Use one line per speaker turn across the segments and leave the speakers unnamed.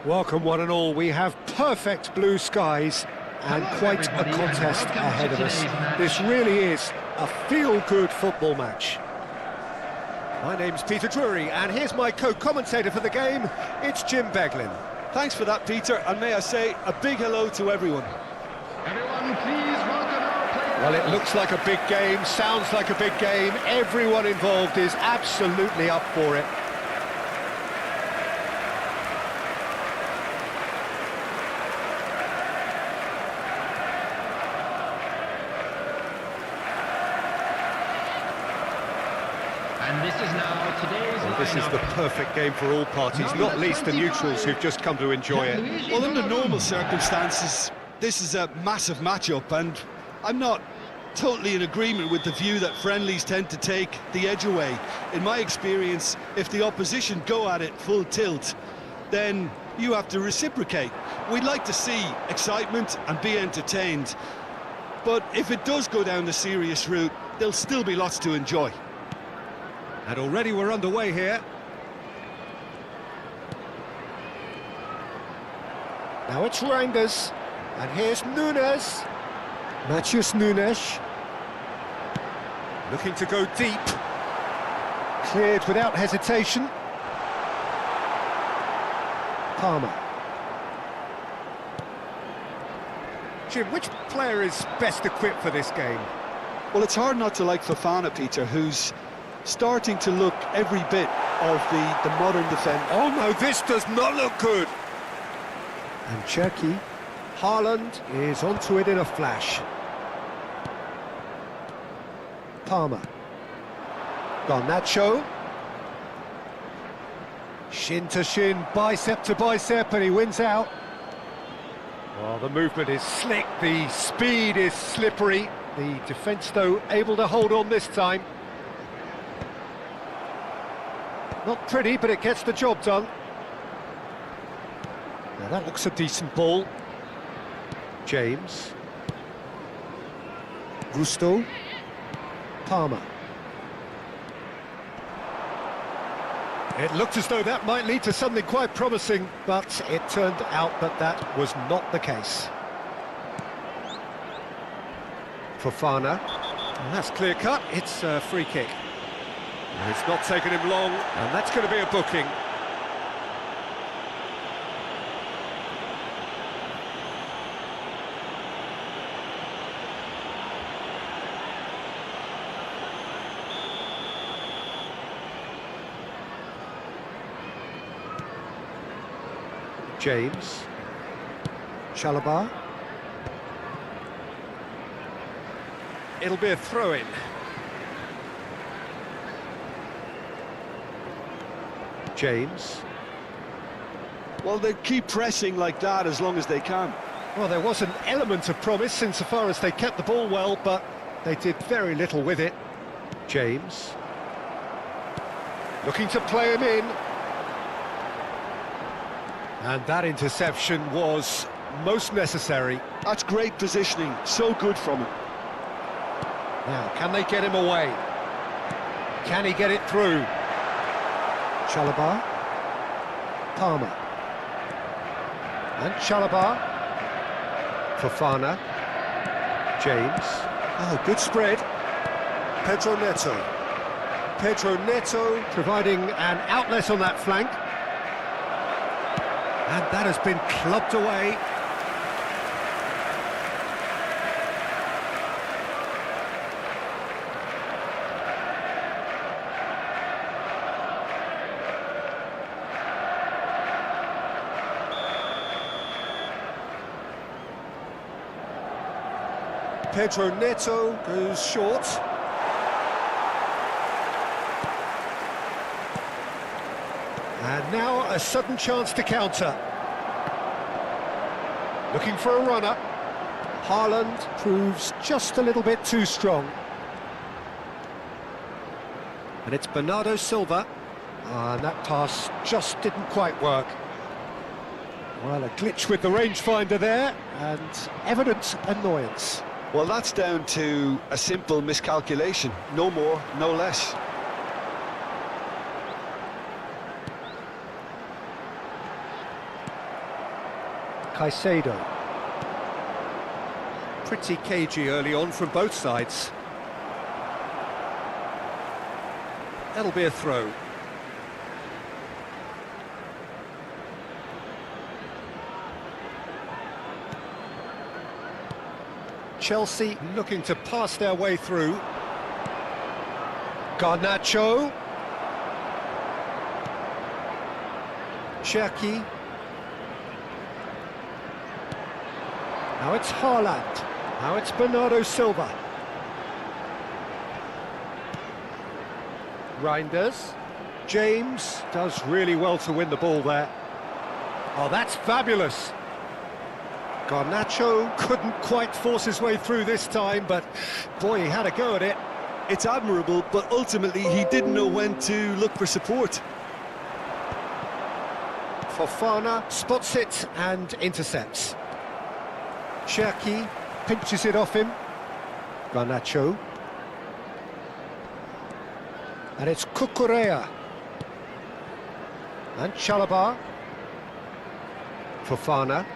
Welcome one and all, we have perfect blue skies and quite a contest ahead of us. This really is a feel-good football match. My name's Peter Drury and here's my co-commentator for the game, it's Jim Beglin.
Thanks for that, Peter, and may I say a big hello to everyone.
Everyone, please welcome our players.
Well, it looks like a big game, sounds like a big game, everyone involved is absolutely up for it.
And this is now today's
Well, this is the perfect game for all parties, not least the neutrals who've just come to enjoy it.
Well, under normal circumstances, this is a massive matchup, and I'm not totally in agreement with the view that friendlies tend to take the edge away. In my experience, if the opposition go at it full tilt, then you have to reciprocate. We'd like to see excitement and be entertained, but if it does go down the serious route, there'll still be lots to enjoy.
And already we're underway here. Now it's Reinders, and here's Nunes. Matheus Nunes. Looking to go deep. Cleared without hesitation. Palmer. Jim, which player is best equipped for this game?
Well, it's hard not to like Fofana, Peter, who's starting to look every bit of the modern defender.
Oh no, this does not look good. And Cherky, Haaland is onto it in a flash. Palmer. Garnacho. Shin to shin, bicep to bicep, and he wins out. Well, the movement is slick, the speed is slippery. The defence, though, able to hold on this time. Not pretty, but it gets the job done. Now that looks a decent ball. James. Gusto. Palmer. It looked as though that might lead to something quite promising, but it turned out that that was not the case. Fofana. And that's clear cut, it's a free kick. It's not taken him long, and that's going to be a booking. James. Chalobah. It'll be a throw-in. James.
Well, they keep pressing like that as long as they can.
Well, there was an element of promise insofar as they kept the ball well, but they did very little with it. James. Looking to play him in. And that interception was most necessary.
That's great positioning, so good from him.
Now, can they get him away? Can he get it through? Chalobah. Palmer. And Chalobah. Fofana. James. Oh, good spread. Pedro Neto. Pedro Neto providing an outlet on that flank. And that has been clubbed away. Pedro Neto goes short. And now a sudden chance to counter. Looking for a runner. Haaland proves just a little bit too strong. And it's Bernardo Silva. And that pass just didn't quite work. Well, a glitch with the rangefinder there, and evident annoyance.
Well, that's down to a simple miscalculation. No more, no less.
Caicedo. Pretty cagey early on from both sides. That'll be a throw. Chelsea looking to pass their way through. Garnacho. Cherki. Now it's Haaland. Now it's Bernardo Silva. Reinders. James does really well to win the ball there. Oh, that's fabulous. Garnacho couldn't quite force his way through this time, but boy, he had a go at it.
It's admirable, but ultimately he didn't know when to look for support.
Fofana spots it and intercepts. Cherki pinches it off him. Garnacho. And it's Cucurella. And Chalobah. Fofana.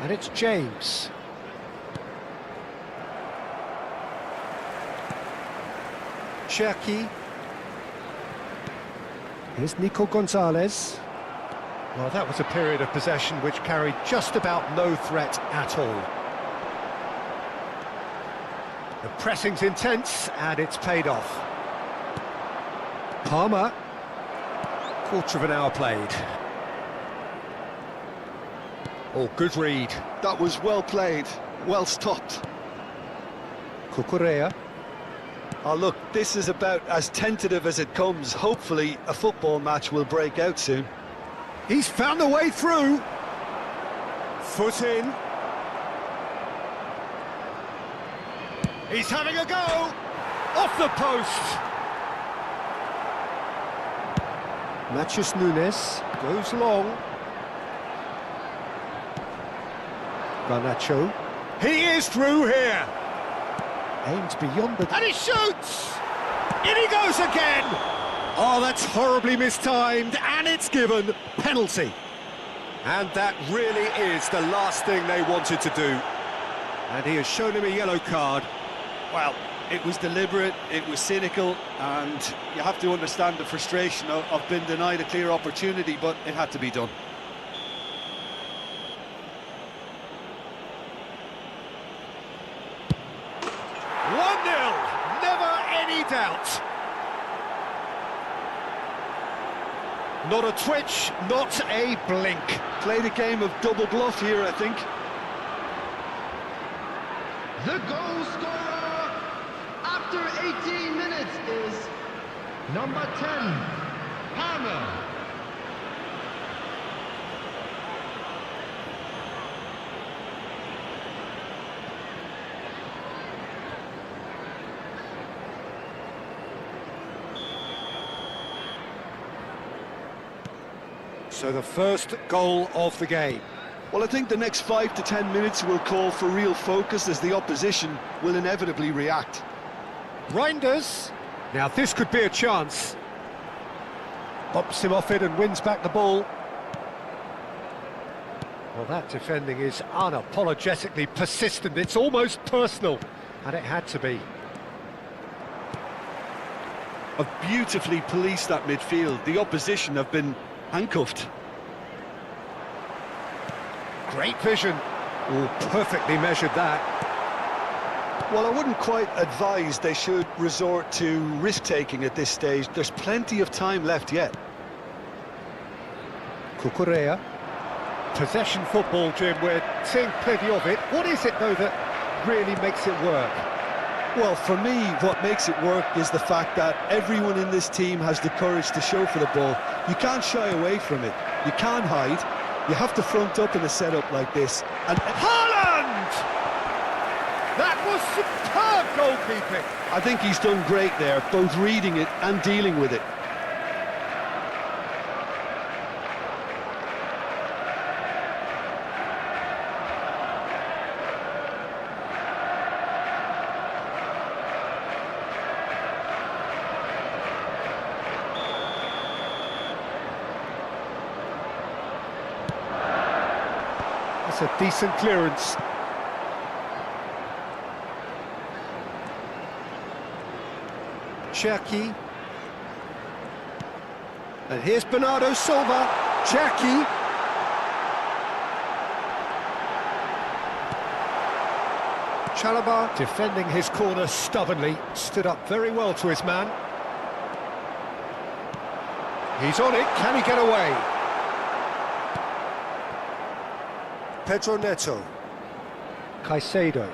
And it's James. Cherki. Here's Nico Gonzalez. Well, that was a period of possession which carried just about no threat at all. The pressing's intense, and it's paid off. Palmer. Quarter of an hour played. Oh, good read.
That was well played, well stopped.
Cucurella.
Oh, look, this is about as tentative as it comes. Hopefully, a football match will break out soon.
He's found a way through. Foot in. He's having a go. Off the post. Matheus Nunes goes long. Garnacho. He is through here. Aims beyond the... And he shoots! In he goes again! Oh, that's horribly mistimed, and it's given penalty. And that really is the last thing they wanted to do. And he has shown him a yellow card.
Well, it was deliberate, it was cynical, and you have to understand the frustration of being denied a clear opportunity, but it had to be done.
Doubt. Not a twitch, not a blink.
Played a game of double bluff here, I think.
The goal scorer after 18 minutes is number 10, Palmer.
So the first goal of the game.
Well, I think the next 5 to 10 minutes will call for real focus as the opposition will inevitably react.
Reinders. Now this could be a chance. Bumps him off it and wins back the ball. Well, that defending is unapologetically persistent. It's almost personal, and it had to be.
Have beautifully policed that midfield. The opposition have been handcuffed.
Great vision. Oh, perfectly measured that.
Well, I wouldn't quite advise they should resort to risk-taking at this stage. There's plenty of time left yet.
Cucurella. Possession football, Jim, we're seeing plenty of it. What is it, though, that really makes it work?
Well, for me, what makes it work is the fact that everyone in this team has the courage to show for the ball. You can't shy away from it. You can't hide. You have to front up in a setup like this. And
Haaland! That was superb goalkeeping.
I think he's done great there, both reading it and dealing with it.
That's a decent clearance. Cherki. And here's Bernardo Silva. Cherki. Chalobah defending his corner stubbornly, stood up very well to his man. He's on it, can he get away? Pedro Neto. Caicedo.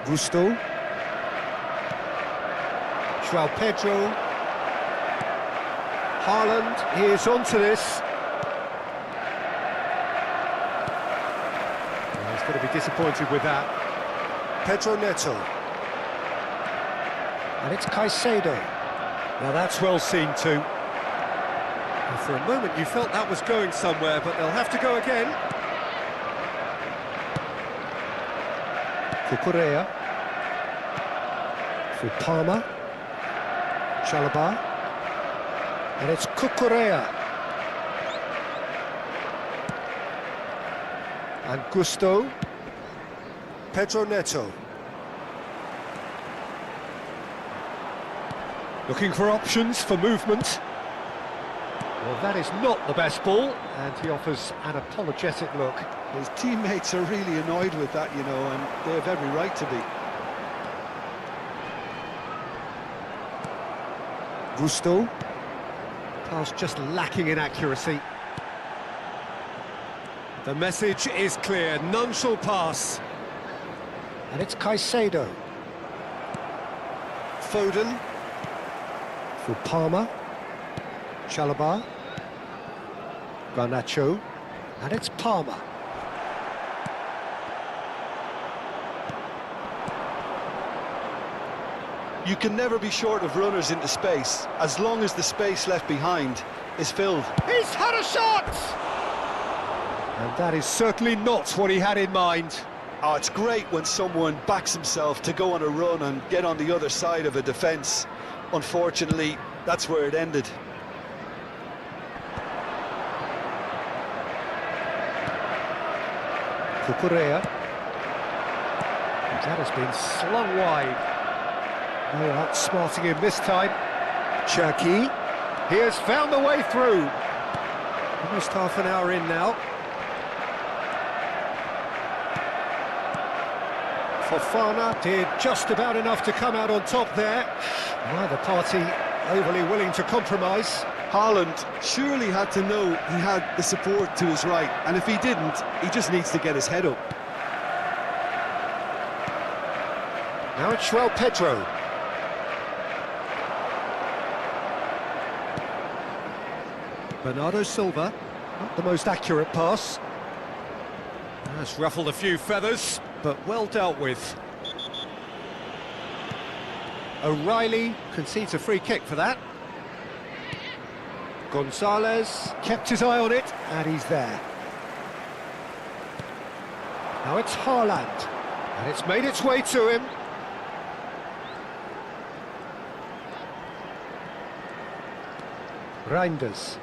Gusto. João Pedro. Haaland, he is onto this. Well, he's going to be disappointed with that. Pedro Neto. And it's Caicedo. Now that's well seen too. And for a moment you felt that was going somewhere, but they'll have to go again. Cucurella. For Palmer. Chalobah. And it's Cucurella. And Gusto. Pedro Neto. Looking for options for movement. Well, that is not the best ball, and he offers an apologetic look.
His teammates are really annoyed with that, you know, and they have every right to be.
Gusto. Pass just lacking in accuracy. The message is clear, none shall pass. And it's Caicedo. Foden. For Palmer. Chalobah. Garnacho. And it's Palmer.
You can never be short of runners into space, as long as the space left behind is filled.
He's had a shot! And that is certainly not what he had in mind.
Oh, it's great when someone backs himself to go on a run and get on the other side of a defence. Unfortunately, that's where it ended.
Cucurella. That has been slung wide. No outsmarting him this time. Cherki. He has found the way through. Almost half an hour in now. Fofana did just about enough to come out on top there. Neither party overly willing to compromise.
Haaland surely had to know he had the support to his right, and if he didn't, he just needs to get his head up.
Now it's João Pedro. Bernardo Silva, not the most accurate pass. That's ruffled a few feathers, but well dealt with. O'Reilly concedes a free kick for that. Gonzalez kept his eye on it, and he's there. Now it's Haaland, and it's made its way to him. Reinders,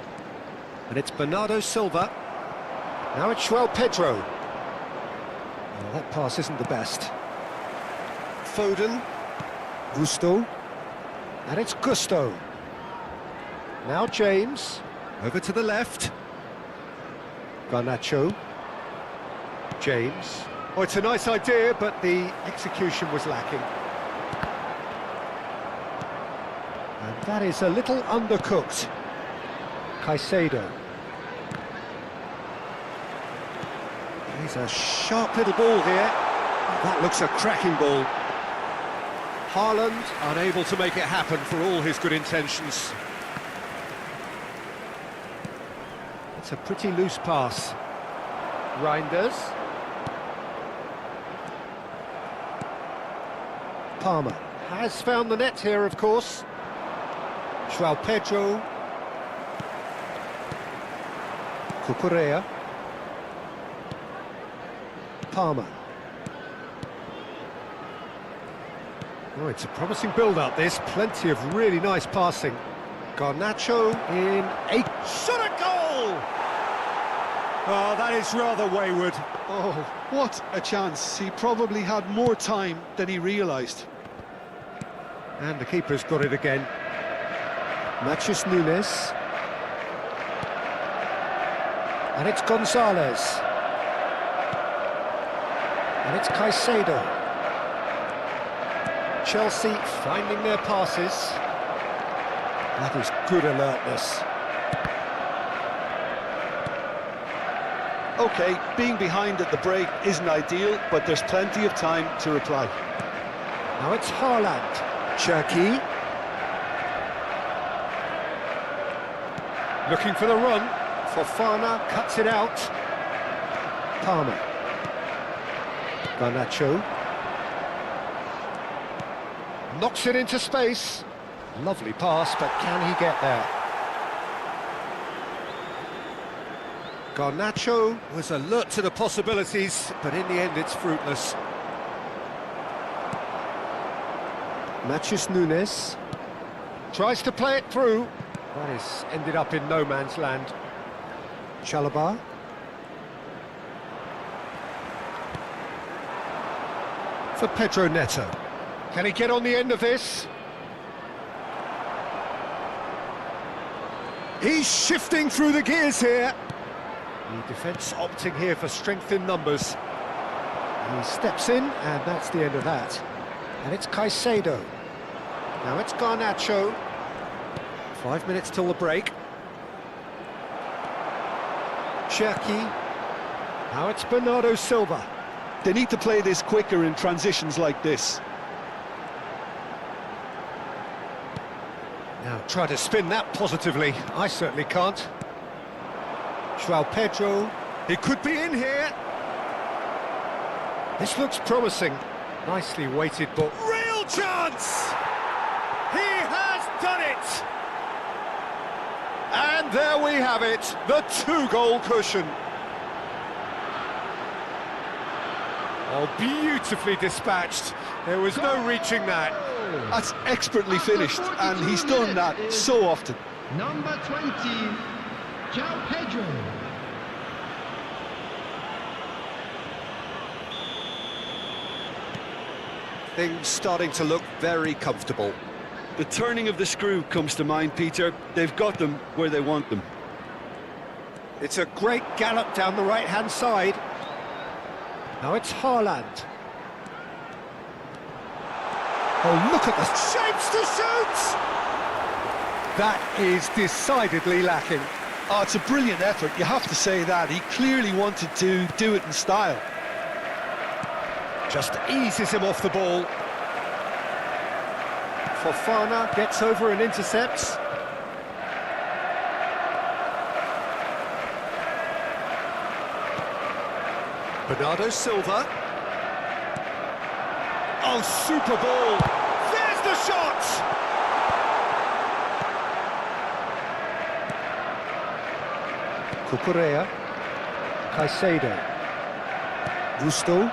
and it's Bernardo Silva. Now it's João Pedro. Well, that pass isn't the best. Foden, Gusto, and it's Gusto. Now James, over to the left. Garnacho. James. Oh, it's a nice idea, but the execution was lacking. And that is a little undercooked. Caicedo. He's a sharp little ball here. That looks a cracking ball. Haaland unable to make it happen for all his good intentions. It's a pretty loose pass. Reinders. Palmer has found the net here, of course. João Pedro. Cucurella. Palmer. Oh, it's a promising build-up, this. Plenty of really nice passing. Garnacho in a shot at goal! Oh, that is rather wayward.
Oh, what a chance. He probably had more time than he realised.
And the keeper's got it again. Matthews Nunes. And it's Gonzalez. And it's Caicedo. Chelsea finding their passes. That is good alertness.
OK, being behind at the break isn't ideal, but there's plenty of time to reply.
Now it's Haaland. Cherki. Looking for the run. Fofana cuts it out. Palmer. Garnacho. Knocks it into space. Lovely pass, but can he get there? Garnacho was alert to the possibilities, but in the end it's fruitless. Matthews Nunes tries to play it through. That is ended up in no man's land. Chalobah. For Pedro Neto. Can he get on the end of this? He's shifting through the gears here. The defence opting here for strength in numbers. He steps in, and that's the end of that. And it's Caicedo. Now it's Garnacho. 5 minutes till the break. Cherki. Now it's Bernardo Silva.
They need to play this quicker in transitions like this.
Now try to spin that positively. I certainly can't. João Pedro. He could be in here. This looks promising. Nicely weighted, but real chance! He has done it! And there we have it, the 2-goal cushion. Oh, beautifully dispatched. There was no reaching that.
That's expertly finished, and he's done that so often.
Number 20, João Pedro.
Things starting to look very comfortable.
The turning of the screw comes to mind, Peter. They've got them where they want them.
It's a great gallop down the right-hand side. Now it's Haaland. Oh, look at the shapes to shoot! That is decidedly lacking.
Oh, it's a brilliant effort, you have to say that. He clearly wanted to do it in style.
Just eases him off the ball. Fofana gets over and intercepts. Bernardo Silva. Oh, super ball! There's the shot! Cucurella. Caicedo. Gusto.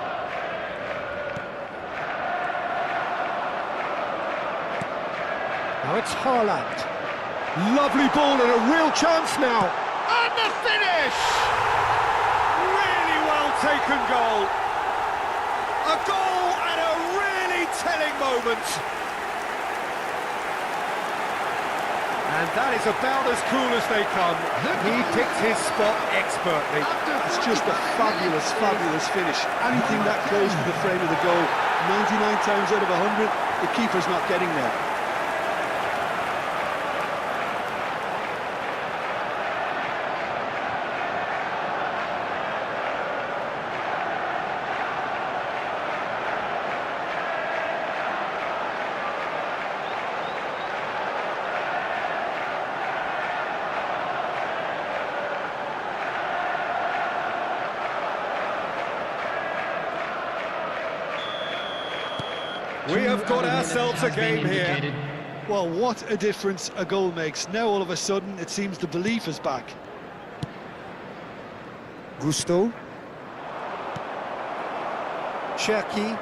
Now it's Haaland. Lovely ball and a real chance now. And the finish! Really well taken goal. A goal at a really telling moment. And that is about as cool as they come. He picked his spot expertly.
It's just a fabulous, fabulous finish. Anything that close to the frame of the goal, 99 times out of 100, the keeper's not getting there.
We have got ourselves a game here.
Well, what a difference a goal makes. Now all of a sudden it seems the belief is back.
Gusto. Cherki.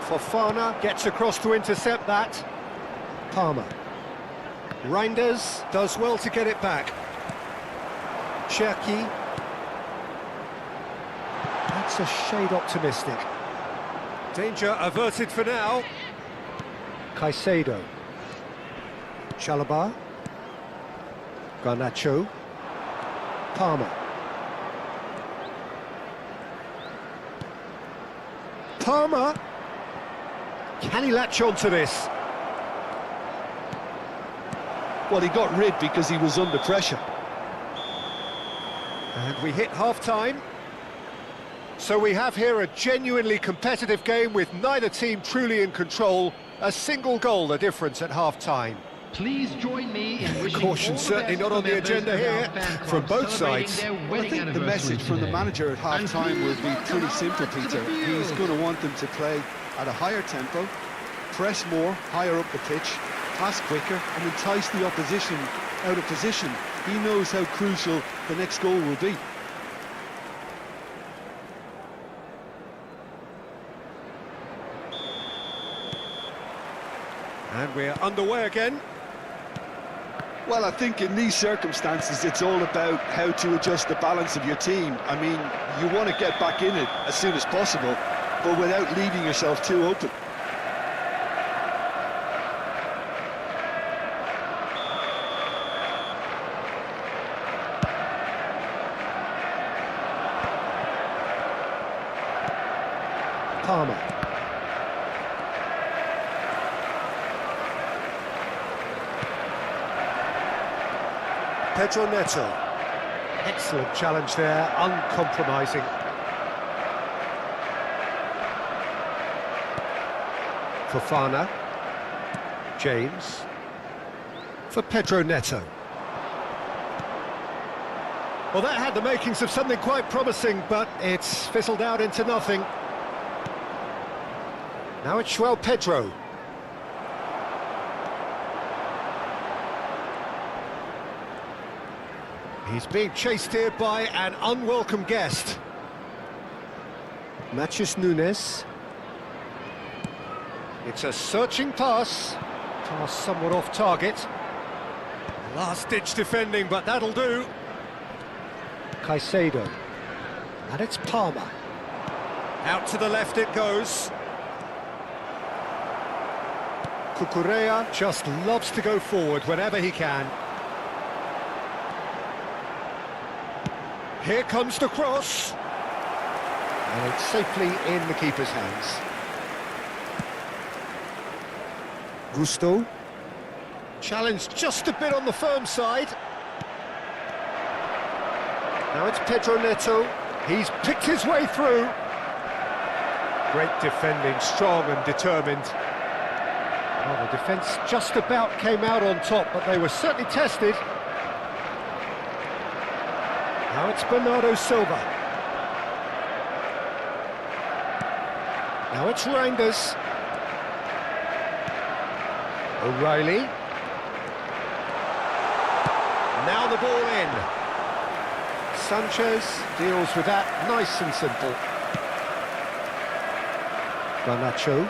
Fofana gets across to intercept that. Palmer. Reinders does well to get it back. Cherki. That's a shade optimistic. Danger averted for now. Caicedo. Chalobah. Garnacho. Palmer. Palmer. Can he latch on to this?
Well, he got rid because he was under pressure.
And we hit half-time. So we have here a genuinely competitive game with neither team truly in control. A single goal the difference at half-time.
Please join me in wishing
Caution
all the
certainly
best
not
to
on the
members
agenda
of our
here
fan club
from both
celebrating
sides.
their
Well, I
wedding
think the
anniversary
message from the
today.
manager at half-time will be pretty simple,
to the
Peter.
field.
He's going to want them to play at a higher tempo, press more, higher up the pitch, pass quicker, and entice the opposition out of position. He knows how crucial the next goal will be.
And we're underway again.
Well, I think in these circumstances, it's all about how to adjust the balance of your team. I mean, you want to get back in it as soon as possible, but without leaving yourself too open.
Palmer. Pedro Neto. Excellent challenge there, uncompromising. Fofana. James. For Pedro Neto. Well, that had the makings of something quite promising, but it's fizzled out into nothing. Now it's João Pedro. He's being chased here by an unwelcome guest. Matheus Nunes. It's a searching pass. Pass somewhat off target. Last-ditch defending, but that'll do. Caicedo. And it's Palmer. Out to the left it goes. Cucurella just loves to go forward whenever he can. Here comes the cross. And it's safely in the keeper's hands. Gusto. Challenged just a bit on the firm side. Now it's Pedro Neto. He's picked his way through. Great defending, strong and determined. Well, the defence just about came out on top, but they were certainly tested. Now it's Bernardo Silva. Now it's Reinders. O'Reilly. Now the ball in. Sanchez deals with that nice and simple. Garnacho.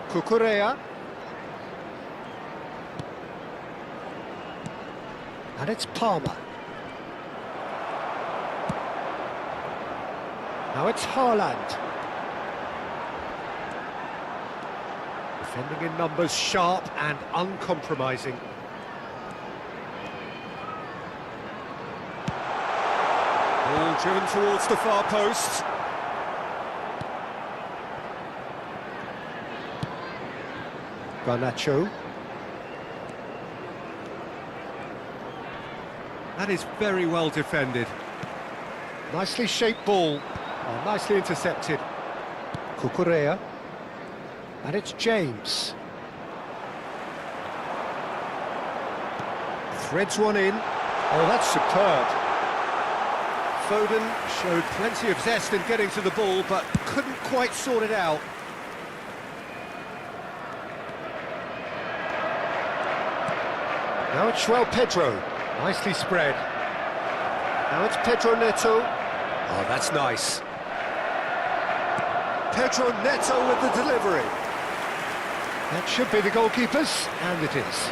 Cucurella. And it's Palmer. Now it's Haaland. Defending in numbers, sharp and uncompromising. Ball driven towards the far post. Garnacho. That is very well defended. Nicely shaped ball. Oh, nicely intercepted. Cucurella. And it's James. Threads one in. Oh, that's superb. Foden showed plenty of zest in getting to the ball, but couldn't quite sort it out. Now it's João Pedro. Nicely spread. Now it's Pedro Neto. Oh, that's nice. Pedro Neto with the delivery. That should be the goalkeeper's, and it is.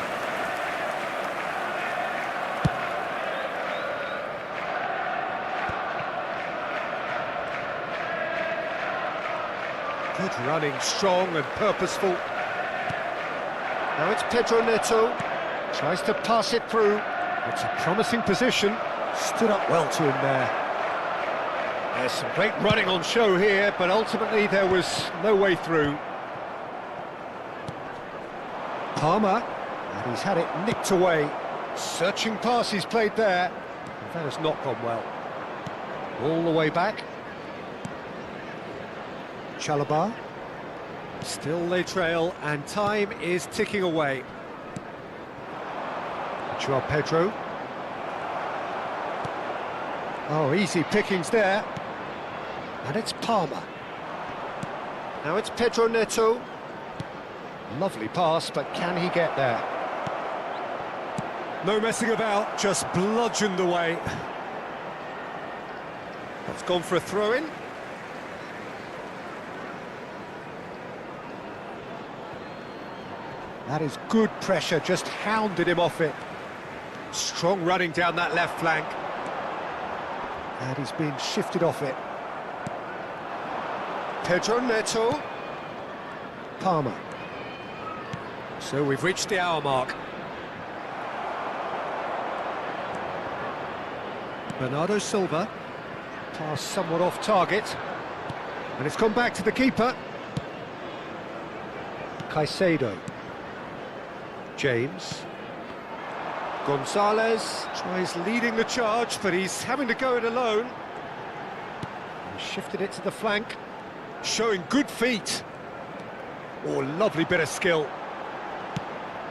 Good running, strong and purposeful. Now it's Pedro Neto. Tries to pass it through. It's a promising position. Stood up well to him there. There's some great running on show here, but ultimately there was no way through. Palmer, and he's had it nicked away. Searching pass he's played there. And that has not gone well. All the way back. Chalobah. Still they trail, and time is ticking away. Joao Pedro. Oh, easy pickings there. And it's Palmer. Now it's Pedro Neto. Lovely pass, but can he get there? No messing about, just bludgeoned away. That's gone for a throw-in. That is good pressure, just hounded him off it. Strong running down that left flank. And he's been shifted off it. Pedro Neto. Palmer. So we've reached the hour mark. Bernardo Silva. Pass somewhat off target. And it's gone back to the keeper. Caicedo. James. Gonzalez tries leading the charge, but he's having to go it alone. He shifted it to the flank, showing good feet. Oh, lovely bit of skill.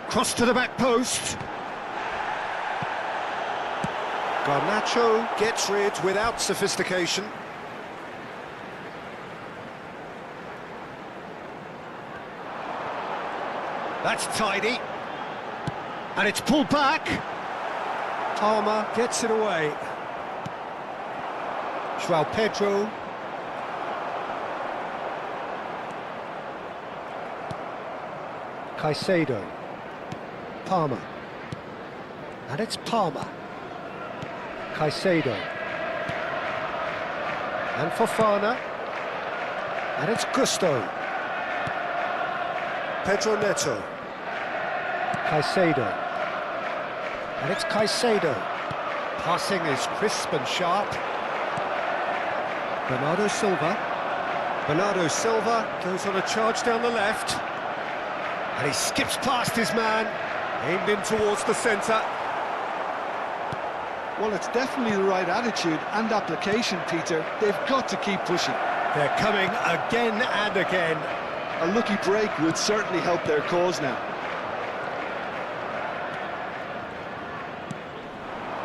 Cross to the back post. Garnacho gets rid without sophistication. That's tidy. And it's pulled back. Palmer gets it away. Joao Pedro. Caicedo. Palmer. And it's Palmer. Caicedo. And Fofana. And it's Gusto. Pedro Neto. Caicedo. And it's Caicedo. Passing is crisp and sharp. Bernardo Silva. Bernardo Silva goes on a charge down the left. And he skips past his man, aimed in towards the centre.
Well, it's definitely the right attitude and application, Peter. They've got to keep pushing.
They're coming again and again.
A lucky break would certainly help their cause now.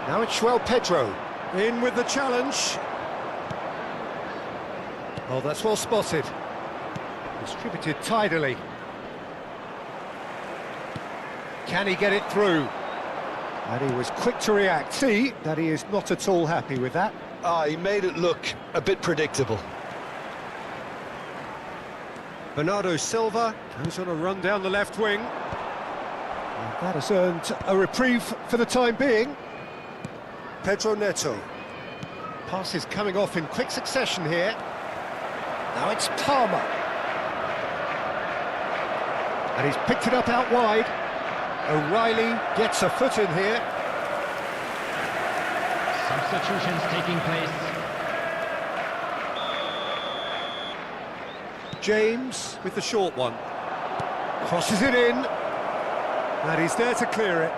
Now it's Joao Pedro, in with the challenge. Oh, that's well spotted. Distributed tidily. Can he get it through? And he was quick to react. See that he is not at all happy with that.
He made it look a bit predictable.
Bernardo Silva goes on a run down the left wing. And that has earned a reprieve for the time being. Pedro Neto. Passes coming off in quick succession here. Now it's Palmer. And he's picked it up out wide. O'Reilly gets a foot in here.
Substitutions taking place.
James with the short one. Crosses it in. And he's there to clear it.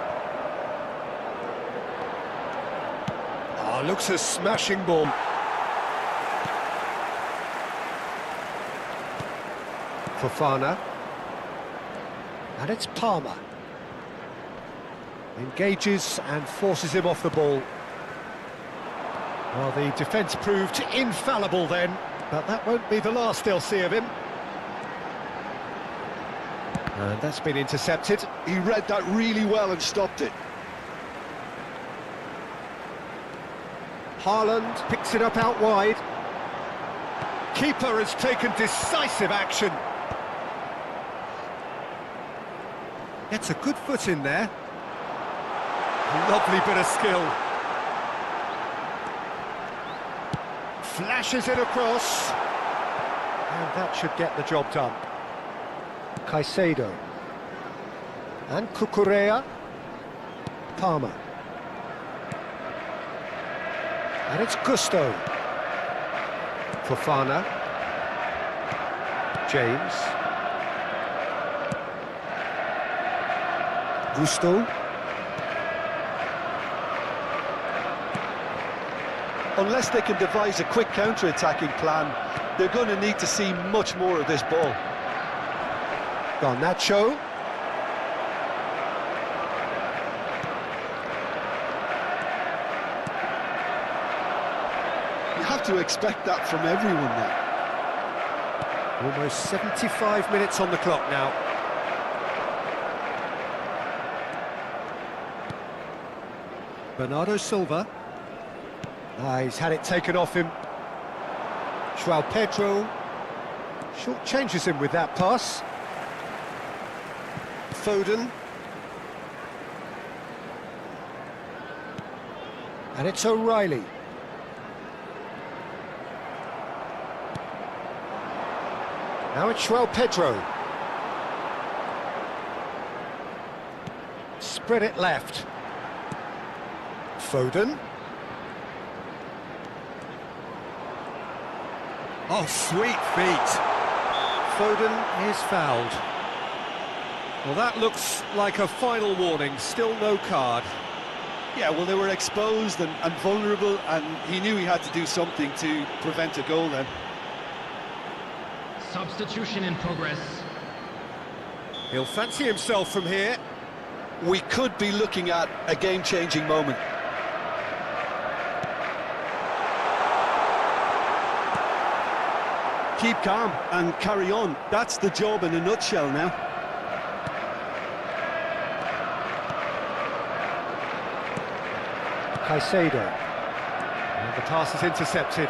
Oh, looks a smashing ball. Fofana. And it's Palmer. Engages and forces him off the ball. Well, the defence proved infallible then, but that won't be the last they'll see of him. And that's been intercepted.
He read that really well and stopped it.
Haaland picks it up out wide. keeper has taken decisive action. Gets a good foot in there. Lovely bit of skill. Flashes it across. And that should get the job done. Caicedo. And Cucurella. Palmer. And it's Gusto. Fofana. James. Gusto.
Unless they can devise a quick counter-attacking plan, they're going to need to see much more of this ball.
Garnacho.
You have to expect that from everyone now.
Almost 75 minutes on the clock now. Bernardo Silva. He's had it taken off him. João Pedro short changes him with that pass. Foden. And it's O'Reilly. Now it's João Pedro. Spread it left. Foden. Oh, sweet feet. Foden is fouled. Well, that looks like a final warning. Still no card.
Yeah, well, they were exposed and vulnerable, and he knew he had to do something to prevent a goal then.
Substitution in progress.
He'll fancy himself from here.
We could be looking at a game-changing moment. Keep calm and carry on. That's the job in a nutshell now.
Caicedo. And the pass is intercepted.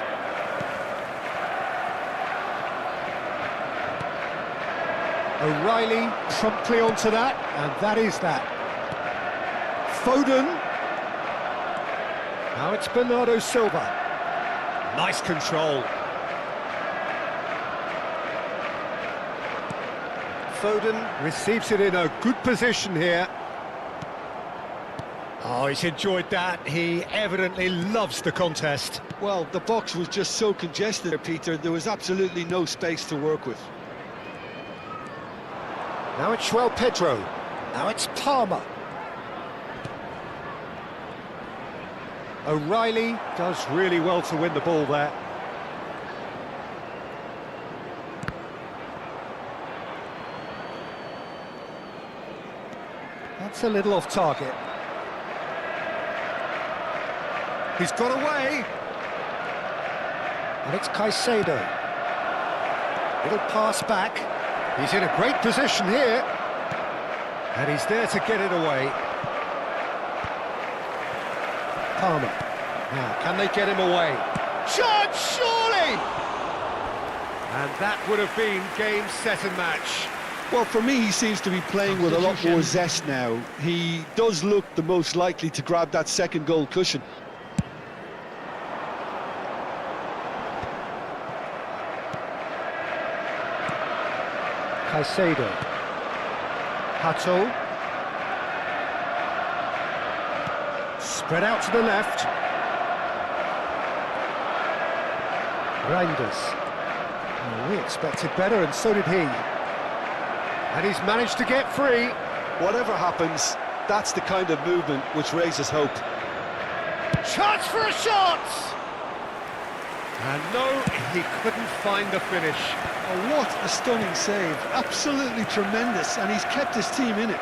O'Reilly promptly onto that, and that is that. Foden. Now it's Bernardo Silva. Nice control. Foden receives it in a good position here. Oh, he's enjoyed that. He evidently loves the contest.
Well, the box was just so congested, Peter, there was absolutely no space to work with.
Now it's João Pedro. Now it's Palmer. O'Reilly does really well to win the ball there. That's a little off target. He's got away. And it's Caicedo. Little pass back. He's in a great position here. And he's there to get it away. Palmer. Now, can they get him away? Shot, surely! And that would have been game, set and match.
Well, for me, he seems to be playing with a lot more zest now. He does look the most likely to grab that second goal cushion.
Caicedo. Hato. Spread out to the left. Reinders. Oh, we expected better, and so did he. And he's managed to get free.
Whatever happens, that's the kind of movement which raises hope.
Chance for a shot! And no, he couldn't find the finish.
Oh, what a stunning save. Absolutely tremendous, and he's kept his team in it.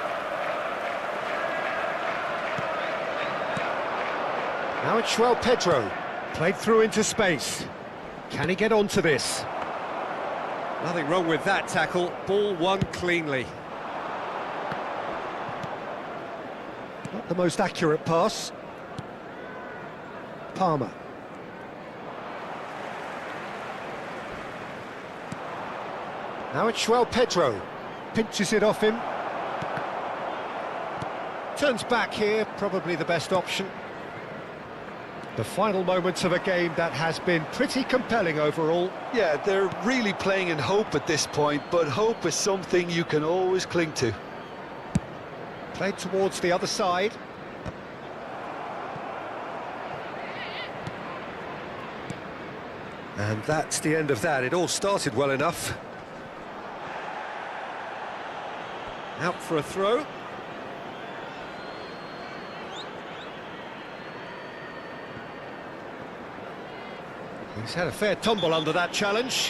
Now it's João Pedro. Played through into space. Can he get onto this? Nothing wrong with that tackle. Ball won cleanly. Not the most accurate pass. Now it's Pedro. Pinches it off him. Turns back here, probably the best option. The final moments of a game that has been pretty compelling overall.
Yeah, they're really playing in hope at this point, but hope is something you can always cling to.
Played towards the other side. And that's the end of that. It all started well enough. Out for a throw. He's had a fair tumble under that challenge.